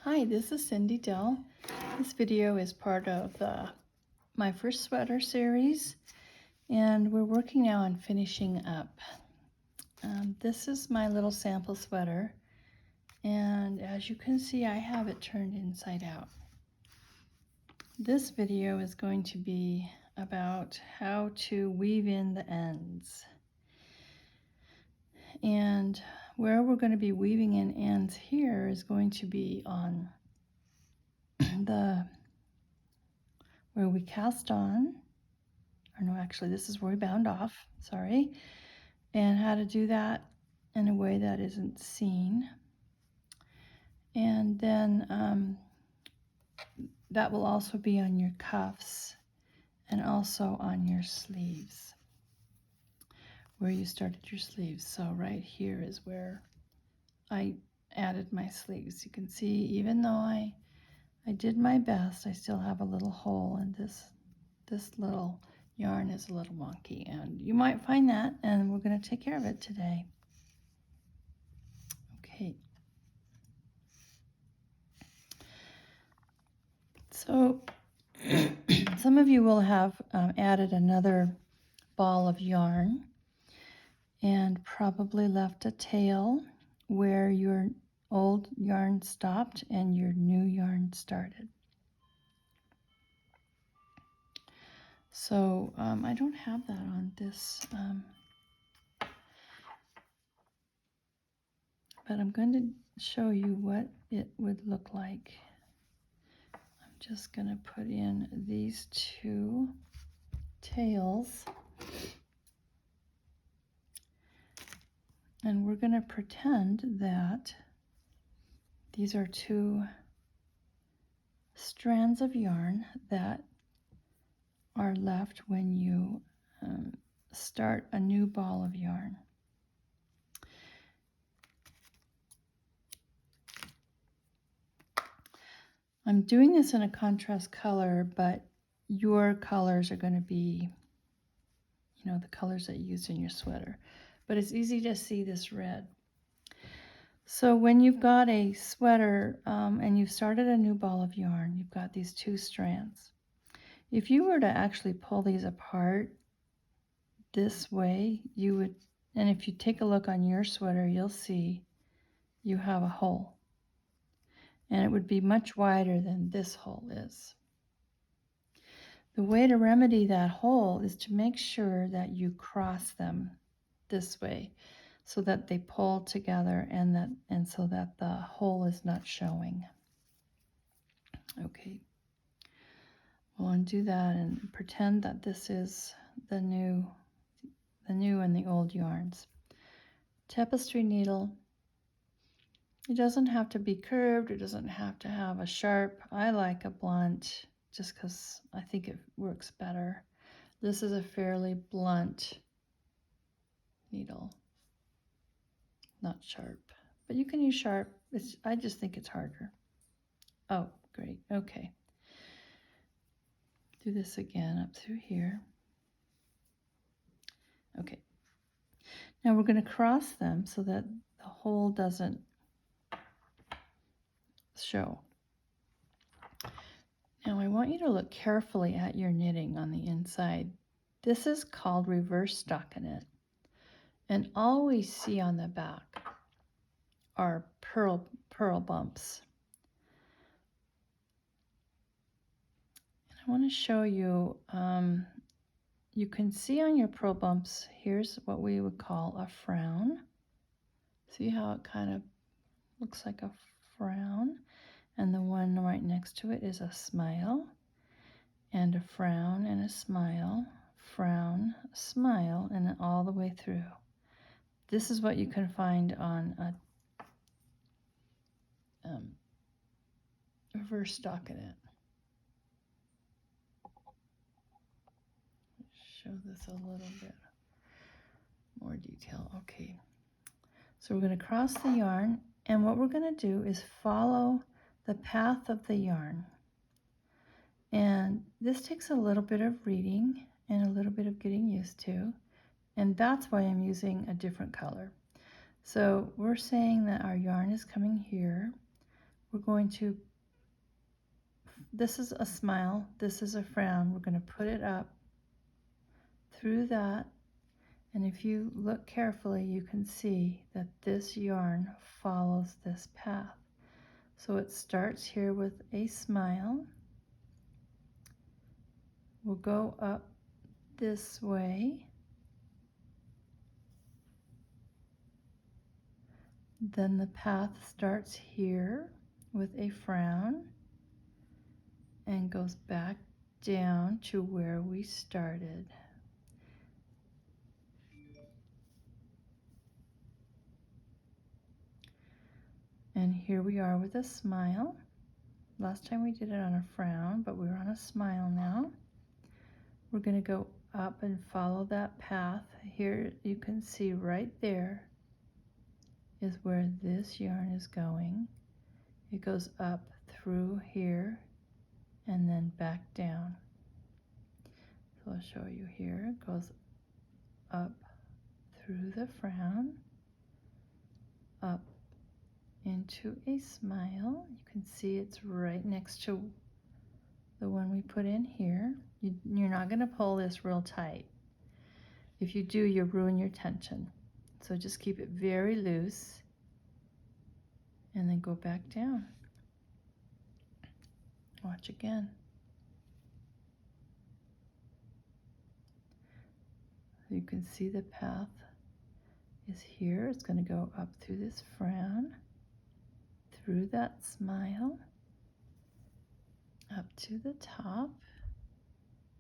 Hi, this is Cindy Dell. This video is part of my first sweater series, and we're working now on finishing up. This is my little sample sweater, and as you can see, I have it turned inside out. This video is going to be about how to weave in the ends. And where we're going to be weaving in ends here is going to be on where we cast on, or no, actually this is where we bound off, sorry, and how to do that in a way that isn't seen. And then that will also be on your cuffs and also on your sleeves, where you started your sleeves. So right here is where I added my sleeves. You can see, even though I did my best, I still have a little hole, and this little yarn is a little wonky, and you might find that, and we're going to take care of it today. Okay. So some of you will have added another ball of yarn and probably left a tail where your old yarn stopped and your new yarn started. So I don't have that on this, but I'm going to show you what it would look like. I'm just going to put in these two tails, and we're going to pretend that these are two strands of yarn that are left when you start a new ball of yarn. I'm doing this in a contrast color, but your colors are going to be, the colors that you used in your sweater. But it's easy to see this red. So when you've got a sweater and you've started a new ball of yarn, you've got these two strands. If you were to actually pull these apart this way, you would, and if you take a look on your sweater, you'll see you have a hole. And it would be much wider than this hole is. The way to remedy that hole is to make sure that you cross them this way so that they pull together and so that the hole is not showing. Okay. We'll undo that and pretend that this is the new and the old yarns. Tapestry needle. It doesn't have to be curved. It doesn't have to have a sharp. I like a blunt just because I think it works better. This is a fairly blunt needle, not sharp. But you can use sharp. I just think it's harder. Oh, great. Okay. Do this again up through here. Okay. Now we're going to cross them so that the hole doesn't show. Now I want you to look carefully at your knitting on the inside. This is called reverse stockinette. And all we see on the back are pearl bumps. And I want to show you, you can see on your pearl bumps, here's what we would call a frown. See how it kind of looks like a frown? And the one right next to it is a smile, and a frown and a smile, frown, smile, and all the way through. This is what you can find on a reverse stockinette. Show this a little bit more detail. Okay, so we're going to cross the yarn, and what we're going to do is follow the path of the yarn. And this takes a little bit of reading and a little bit of getting used to, and that's why I'm using a different color. So we're saying that our yarn is coming here. we're going to, this is a smile, this is a frown. We're going to put it up through that. And if you look carefully, you can see that this yarn follows this path. So it starts here with a smile. We'll go up this way. Then the path starts here with a frown and goes back down to where we started. And here we are with a smile. Last time we did it on a frown, but we're on a smile now. We're going to go up and follow that path. Here you can see right there is where this yarn is going. It goes up through here and then back down. So I'll show you here. It goes up through the frown, up into a smile. You can see it's right next to the one we put in here. You're not going to pull this real tight. If you do, you'll ruin your tension. So just keep it very loose and then go back down. Watch again. You can see the path is here. It's going to go up through this frown, through that smile, up to the top.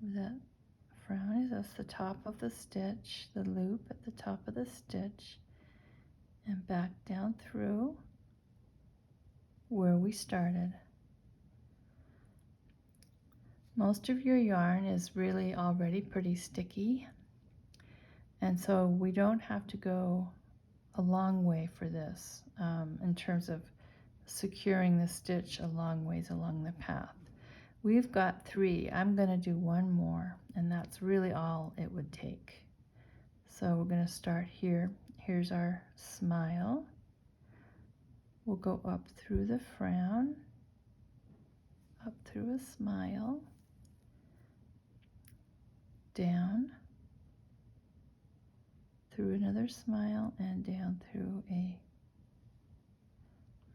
That frown is that's the top of the stitch, the loop at the top of the stitch, and back down through where we started. Most of your yarn is really already pretty sticky, and so we don't have to go a long way for this in terms of securing the stitch a long ways along the path. We've got 3. I'm going to do 1 more, and that's really all it would take. So we're going to start here. Here's our smile. We'll go up through the frown, up through a smile, down through another smile, and down through a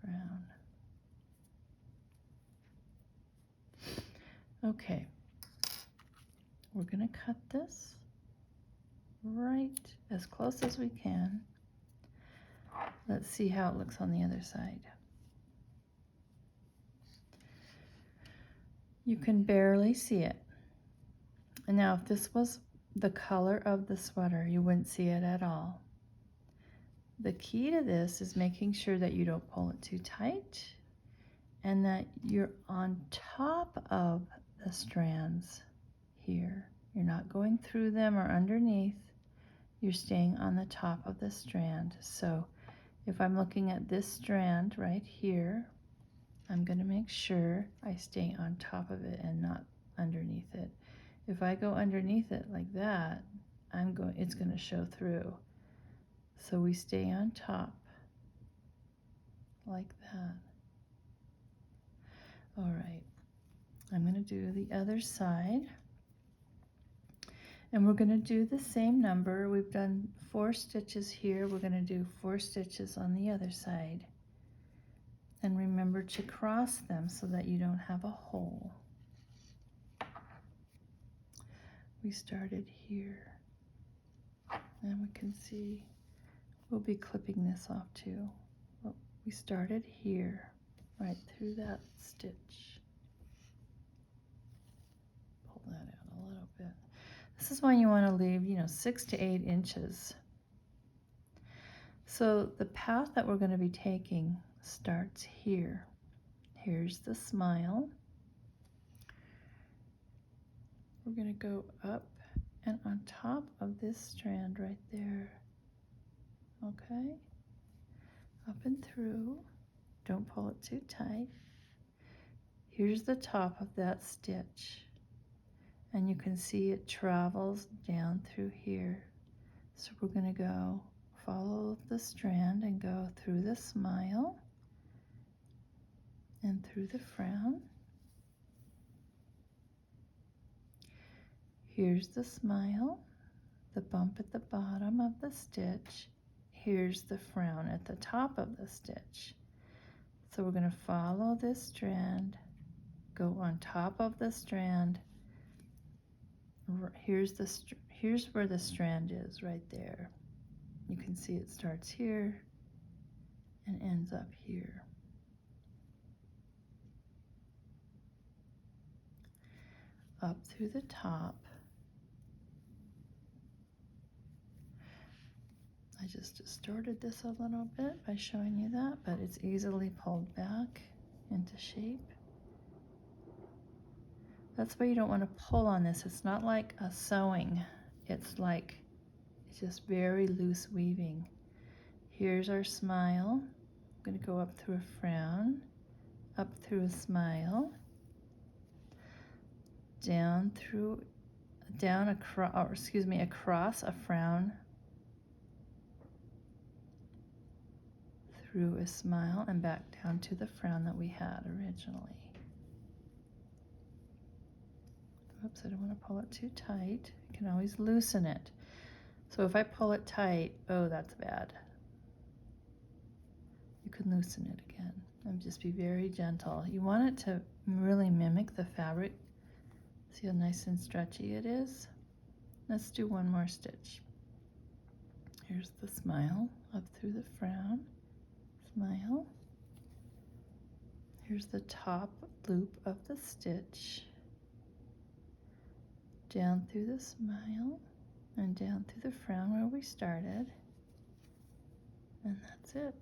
frown. Okay, we're going to cut this right as close as we can. Let's see how it looks on the other side. You can barely see it. And now if this was the color of the sweater, you wouldn't see it at all. The key to this is making sure that you don't pull it too tight and that you're on top of the strands here. You're not going through them or underneath. You're staying on the top of the strand. So if I'm looking at this strand right here, I'm going to make sure I stay on top of it and not underneath it. If I go underneath it like that, it's going to show through. So we stay on top like that. All right, I'm going to do the other side. And we're going to do the same number. We've done 4 stitches here. We're going to do 4 stitches on the other side. And remember to cross them so that you don't have a hole. We started here. And we can see we'll be clipping this off too. Well, we started here, right through that stitch. Pull that out a little bit. This is when you want to leave, 6 to 8 inches. So the path that we're going to be taking starts here. Here's the smile. We're going to go up and on top of this strand right there. Okay? Up and through. Don't pull it too tight. Here's the top of that stitch. And you can see it travels down through here. So we're going to go follow the strand and go through the smile. and through the frown. Here's the smile, the bump at the bottom of the stitch. Here's the frown at the top of the stitch. So we're going to follow this strand, go on top of the strand. Here's where the strand is, right there. You can see it starts here and ends up here. Up through the top. I just distorted this a little bit by showing you that, but it's easily pulled back into shape. That's why you don't want to pull on this. It's not like a sewing. It's just very loose weaving. Here's our smile. I'm going to go up through a frown, up through a smile, across a frown, through a smile, and back down to the frown that we had originally. Oops, I don't want to pull it too tight. You can always loosen it. So if I pull it tight, oh, that's bad. You can loosen it again and just be very gentle. You want it to really mimic the fabric. See how nice and stretchy it is? Let's do one more stitch. Here's the smile, up through the frown, smile. Here's the top loop of the stitch, down through the smile, and down through the frown where we started, and that's it.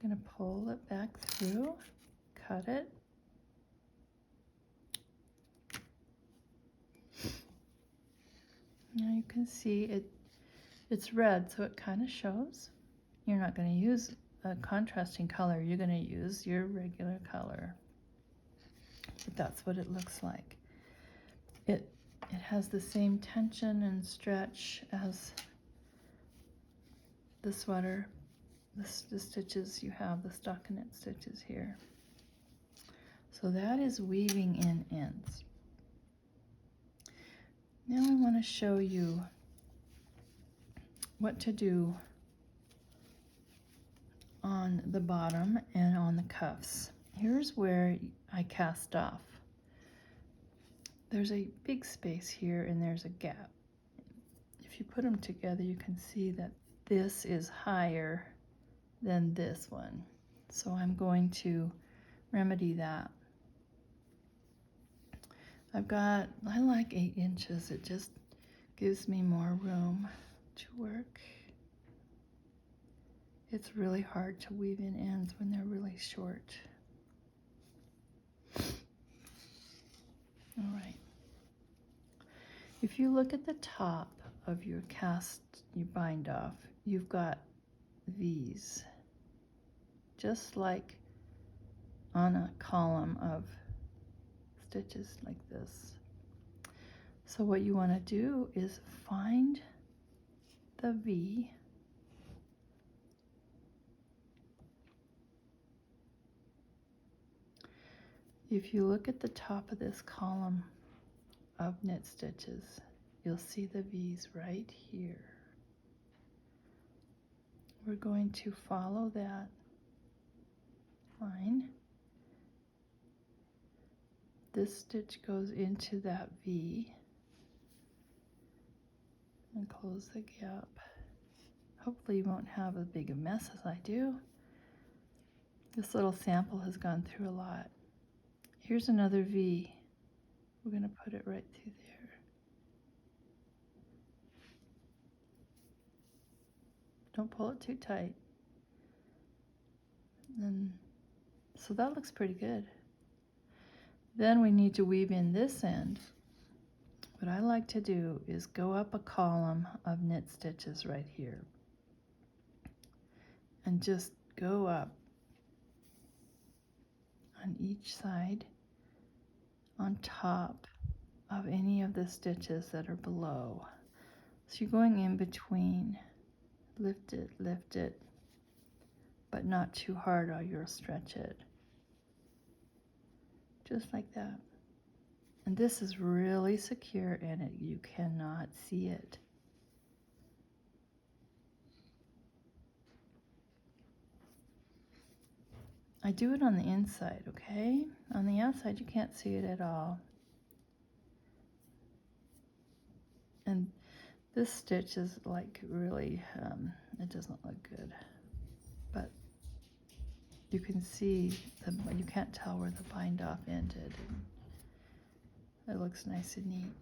I'm going to pull it back through, cut it. Now you can see it's red, so it kind of shows. You're not going to use a contrasting color. You're going to use your regular color. But that's what it looks like. It has the same tension and stretch as the sweater, the stitches you have, the stockinette stitches here. So that is weaving in ends. Now I want to show you what to do on the bottom and on the cuffs. Here's where I cast off. There's a big space here and there's a gap. If you put them together, you can see that this is higher than this one. So I'm going to remedy that. I like 8 inches. It just gives me more room to work. It's really hard to weave in ends when they're really short. All right. If you look at the top of your cast, you bind off, you've got V's, just like on a column of stitches like this. So what you want to do is find the V, if you look at the top of this column of knit stitches, you'll see the V's right here. We're going to follow that line. This stitch goes into that V and close the gap. Hopefully you won't have as big a mess as I do. This little sample has gone through a lot. Here's another V. We're going to put it right through there. Don't pull it too tight. So that looks pretty good. Then we need to weave in this end. What I like to do is go up a column of knit stitches right here and just go up on each side on top of any of the stitches that are below. So you're going in between, lift it, but not too hard or you'll stretch it. just like that. And this is really secure and you cannot see it. I do it on the inside, okay? On the outside, you can't see it at all. And this stitch is like really, it doesn't look good. But you can see, you can't tell where the bind off ended. It looks nice and neat.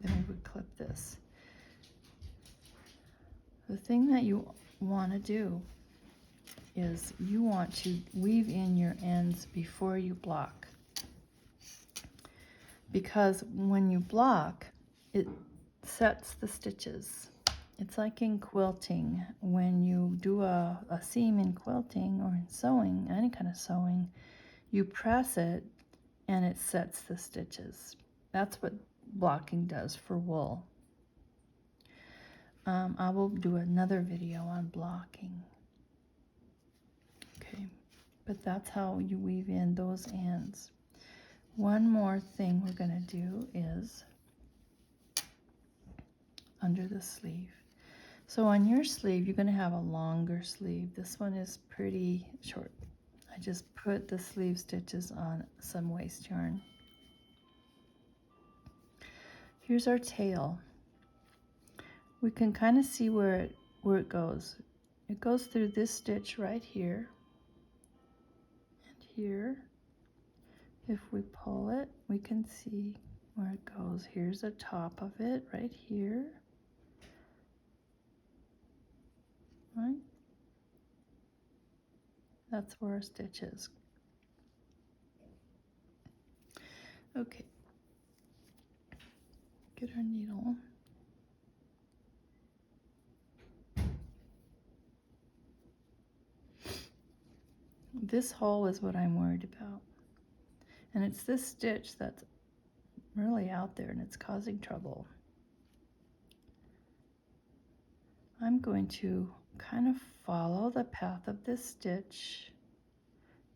Then we would clip this. The thing that you want to do is you want to weave in your ends before you block. Because when you block, it sets the stitches. It's like in quilting. When you do a seam in quilting or in sewing, any kind of sewing, you press it and it sets the stitches. That's what blocking does for wool. I will do another video on blocking. Okay, but that's how you weave in those ends. One more thing we're going to do is under the sleeve. So on your sleeve, you're going to have a longer sleeve. This one is pretty short. I just put the sleeve stitches on some waste yarn. Here's our tail. We can kind of see where it goes. It goes through this stitch right here and here. If we pull it, we can see where it goes. Here's the top of it right here. Right? That's where our stitch is. Okay. Get our needle. This hole is what I'm worried about. And it's this stitch that's really out there and it's causing trouble. I'm going to kind of follow the path of this stitch.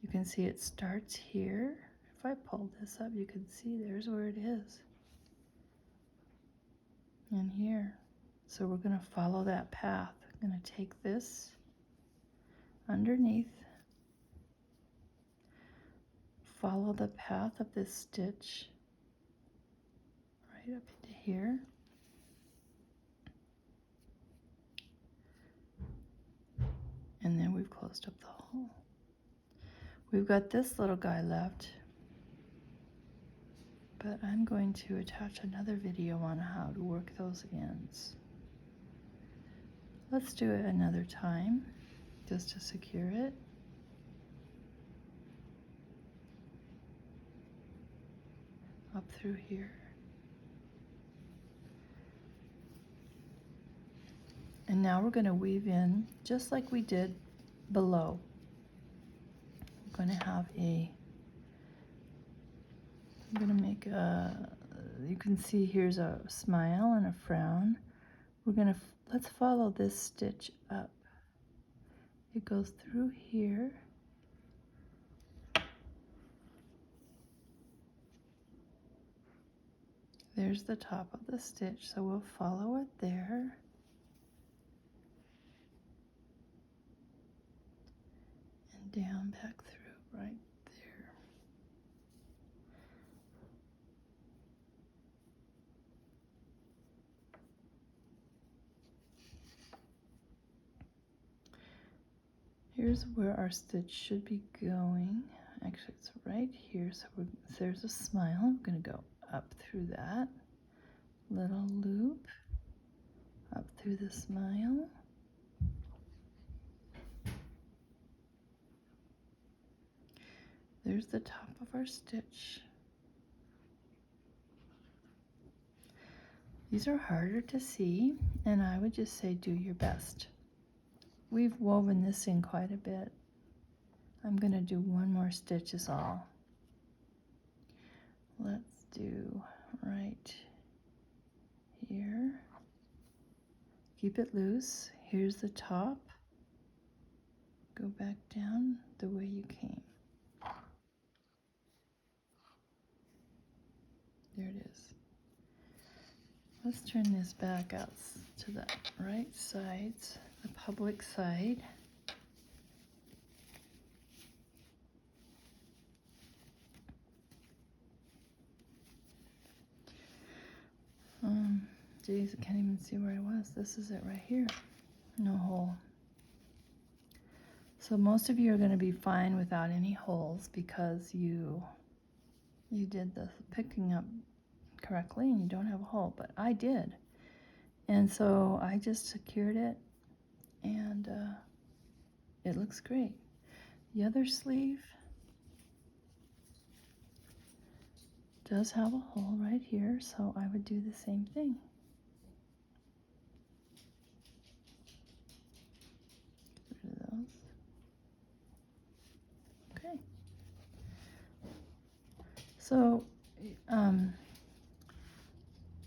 You can see it starts here. If I pull this up, you can see there's where it is. And here. So we're going to follow that path. I'm going to take this underneath, follow the path of this stitch right up into here. And then we've closed up the hole. We've got this little guy left, but I'm going to attach another video on how to work those ends. Let's do it another time, just to secure it. Up through here. And now we're going to weave in just like we did below. I'm going to have I'm going to make you can see here's a smile and a frown. We're going to, let's follow this stitch up. It goes through here. There's the top of the stitch, so we'll follow it there. And down back through right there. Here's where our stitch should be going. Actually, it's right here, so there's a smile. I'm going to go up through that little loop, up through the smile. There's the top of our stitch. These are harder to see, and I would just say do your best. We've woven this in quite a bit. I'm going to do one more stitch is all. Let's do right here. Keep it loose. Here's the top. Go back down the way you came. Let's turn this back out to the right side, the public side. Geez, I can't even see where I was. This is it right here. No hole. So most of you are going to be fine without any holes because you did the picking up correctly and you don't have a hole, but I did. And so I just secured it and it looks great. The other sleeve does have a hole right here, so I would do the same thing. Get rid of those. Okay. So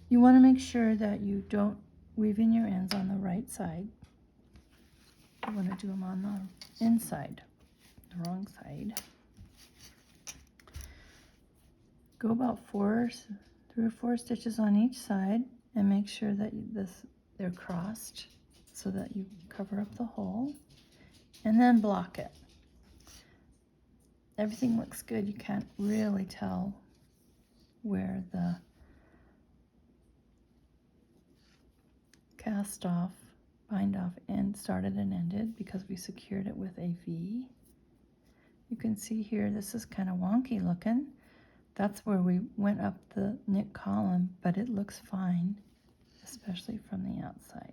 you want to make sure that you don't weave in your ends on the right side. You want to do them on the inside, the wrong side. Go about 3 or 4 stitches on each side and make sure that they're crossed so that you cover up the hole, and then block it. Everything looks good. You can't really tell where the cast off, bind off end started and ended because we secured it with a V. You can see here this is kind of wonky looking. That's where we went up the knit column, but it looks fine, especially from the outside.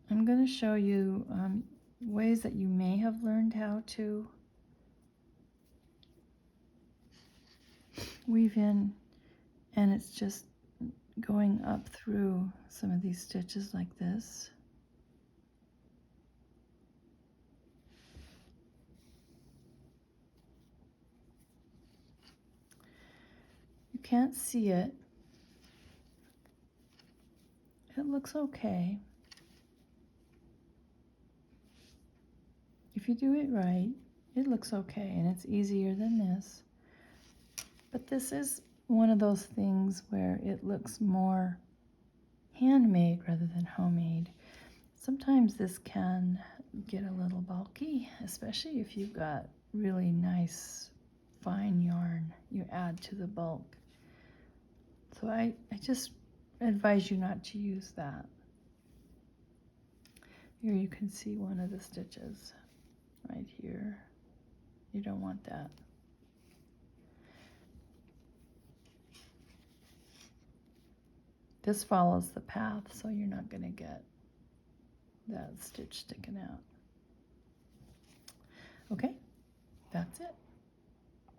I'm going to show you ways that you may have learned how to weave in, and it's just going up through some of these stitches like this. You can't see it. It looks okay. If you do it right, it looks okay, and it's easier than this. But this is one of those things where it looks more handmade rather than homemade. Sometimes this can get a little bulky, especially if you've got really nice fine yarn you add to the bulk. So I just advise you not to use that. Here you can see one of the stitches right here. You don't want that. This follows the path, so you're not going to get that stitch sticking out. Okay, that's it.